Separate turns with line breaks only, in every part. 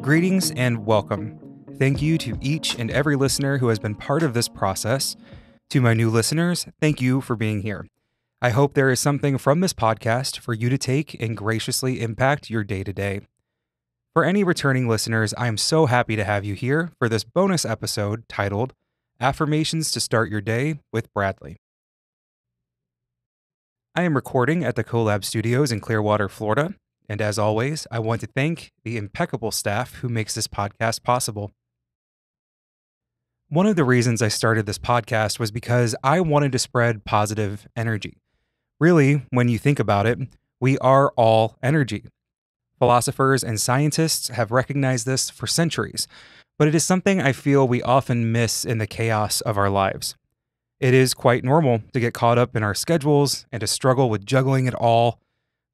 Greetings and welcome. Thank you to each and every listener who has been part of this process. To my new listeners, thank you for being here. I hope there is something from this podcast for you to take and graciously impact your day to day. For any returning listeners, I am so happy to have you here for this bonus episode titled Affirmations to Start Your Day with Bradley. I am recording at the CoLab Studios in Clearwater, Florida, and as always, I want to thank the impeccable staff who makes this podcast possible. One of the reasons I started this podcast was because I wanted to spread positive energy. Really, when you think about it, we are all energy. Philosophers and scientists have recognized this for centuries, but it is something I feel we often miss in the chaos of our lives. It is quite normal to get caught up in our schedules and to struggle with juggling it all.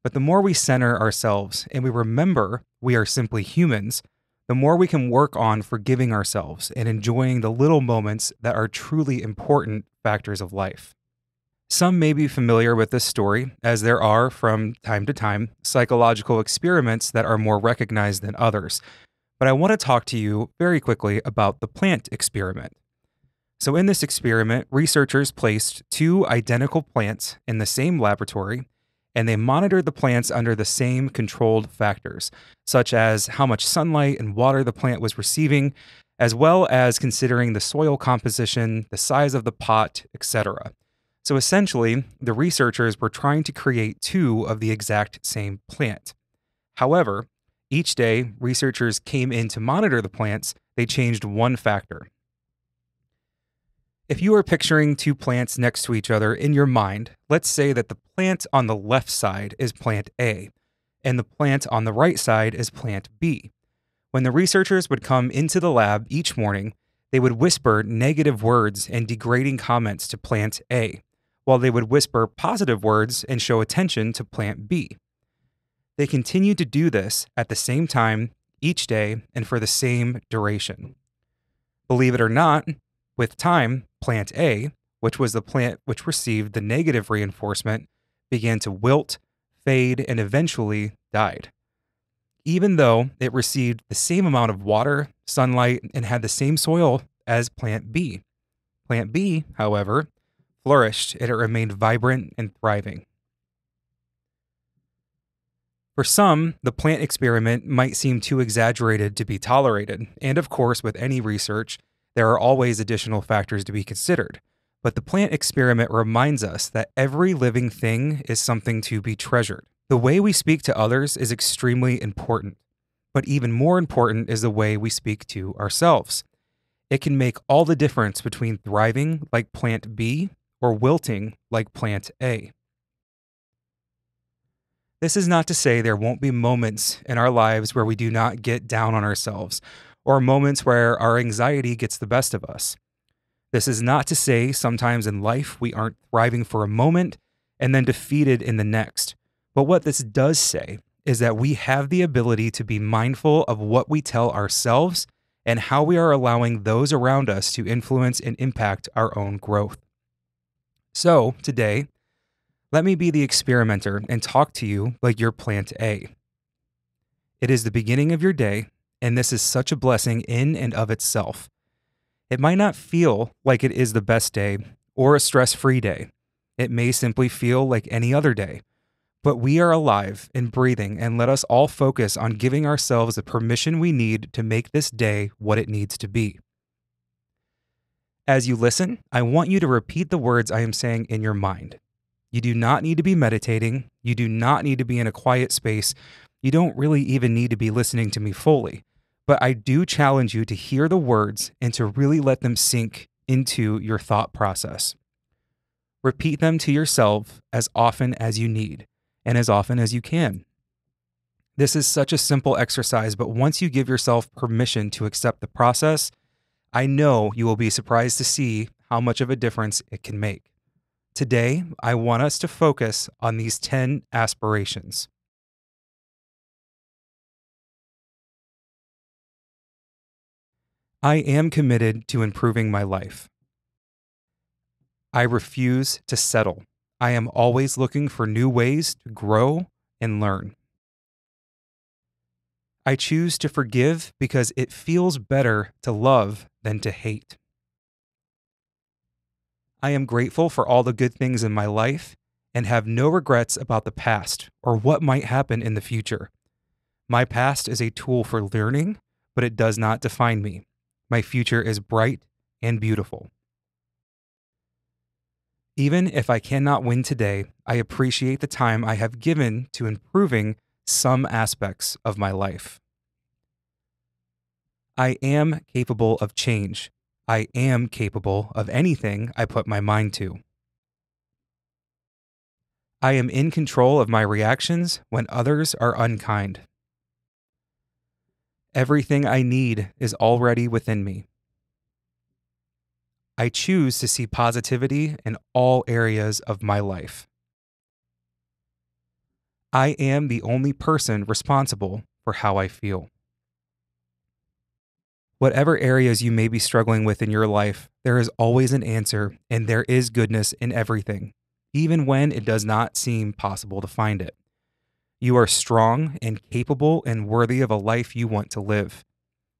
But the more we center ourselves and we remember we are simply humans, the more we can work on forgiving ourselves and enjoying the little moments that are truly important factors of life. Some may be familiar with this story, as there are, from time to time, psychological experiments that are more recognized than others. But I want to talk to you very quickly about the plant experiment. So in this experiment, researchers placed two identical plants in the same laboratory, and they monitored the plants under the same controlled factors, such as how much sunlight and water the plant was receiving, as well as considering the soil composition, the size of the pot, etc. So essentially, the researchers were trying to create two of the exact same plant. However, each day researchers came in to monitor the plants, they changed one factor. If you are picturing two plants next to each other in your mind, let's say that the plant on the left side is plant A, and the plant on the right side is plant B. When the researchers would come into the lab each morning, they would whisper negative words and degrading comments to plant A, while they would whisper positive words and show attention to plant B. They continued to do this at the same time each day and for the same duration. Believe it or not, with time, plant A, which was the plant which received the negative reinforcement, began to wilt, fade, and eventually died. Even though it received the same amount of water, sunlight, and had the same soil as plant B. Plant B, however, flourished and it remained vibrant and thriving. For some, the plant experiment might seem too exaggerated to be tolerated, and of course, with any research, there are always additional factors to be considered. But the plant experiment reminds us that every living thing is something to be treasured. The way we speak to others is extremely important, but even more important is the way we speak to ourselves. It can make all the difference between thriving like plant B or wilting like plant A. This is not to say there won't be moments in our lives where we do not get down on ourselves, or moments where our anxiety gets the best of us. This is not to say sometimes in life we aren't thriving for a moment and then defeated in the next. But what this does say is that we have the ability to be mindful of what we tell ourselves and how we are allowing those around us to influence and impact our own growth. So today, let me be the experimenter and talk to you like you're plant A. It is the beginning of your day, and this is such a blessing in and of itself. It might not feel like it is the best day or a stress-free day. It may simply feel like any other day. But we are alive and breathing, and let us all focus on giving ourselves the permission we need to make this day what it needs to be. As you listen, I want you to repeat the words I am saying in your mind. You do not need to be meditating. You do not need to be in a quiet space. You don't really even need to be listening to me fully. But I do challenge you to hear the words and to really let them sink into your thought process. Repeat them to yourself as often as you need and as often as you can. This is such a simple exercise, but once you give yourself permission to accept the process, I know you will be surprised to see how much of a difference it can make. Today, I want us to focus on these 10 aspirations. I am committed to improving my life. I refuse to settle. I am always looking for new ways to grow and learn. I choose to forgive because it feels better to love than to hate. I am grateful for all the good things in my life and have no regrets about the past or what might happen in the future. My past is a tool for learning, but it does not define me. My future is bright and beautiful. Even if I cannot win today, I appreciate the time I have given to improving some aspects of my life. I am capable of change. I am capable of anything I put my mind to. I am in control of my reactions when others are unkind. Everything I need is already within me. I choose to see positivity in all areas of my life. I am the only person responsible for how I feel. Whatever areas you may be struggling with in your life, there is always an answer and there is goodness in everything, even when it does not seem possible to find it. You are strong and capable and worthy of a life you want to live.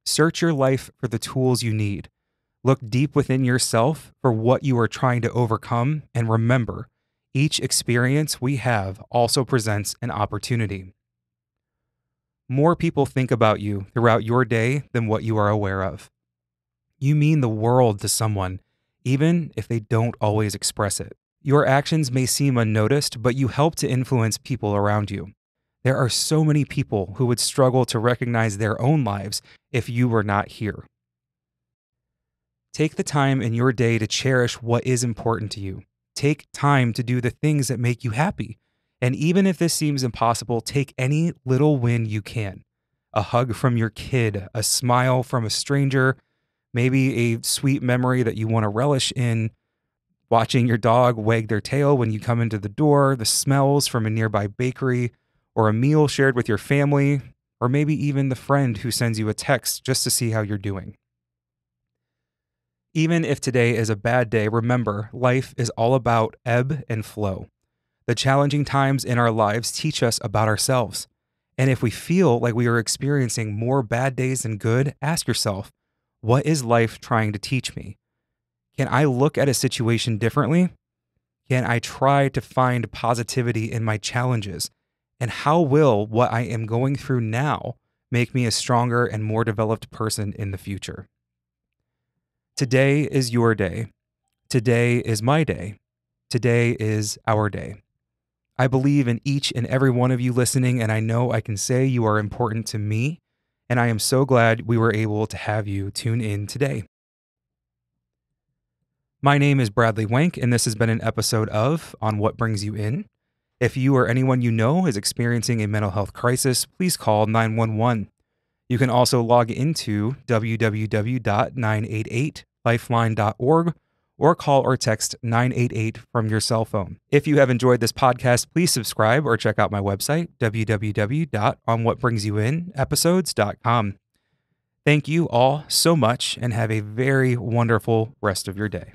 Search your life for the tools you need. Look deep within yourself for what you are trying to overcome, and remember, each experience we have also presents an opportunity. More people think about you throughout your day than what you are aware of. You mean the world to someone, even if they don't always express it. Your actions may seem unnoticed, but you help to influence people around you. There are so many people who would struggle to recognize their own lives if you were not here. Take the time in your day to cherish what is important to you. Take time to do the things that make you happy. And even if this seems impossible, take any little win you can. A hug from your kid, a smile from a stranger, maybe a sweet memory that you want to relish in, watching your dog wag their tail when you come into the door, the smells from a nearby bakery, or a meal shared with your family, or maybe even the friend who sends you a text just to see how you're doing. Even if today is a bad day, remember, life is all about ebb and flow. The challenging times in our lives teach us about ourselves. And if we feel like we are experiencing more bad days than good, ask yourself, what is life trying to teach me? Can I look at a situation differently? Can I try to find positivity in my challenges? And how will what I am going through now make me a stronger and more developed person in the future? Today is your day. Today is my day. Today is our day. I believe in each and every one of you listening, and I know I can say you are important to me, and I am so glad we were able to have you tune in today. My name is Bradley Wank, and this has been an episode of On What Brings You In. If you or anyone you know is experiencing a mental health crisis, please call 911. You can also log into www.988lifeline.org or call or text 988 from your cell phone. If you have enjoyed this podcast, please subscribe or check out my website, www.onwhatbringsyouinepisodes.com. Thank you all so much and have a very wonderful rest of your day.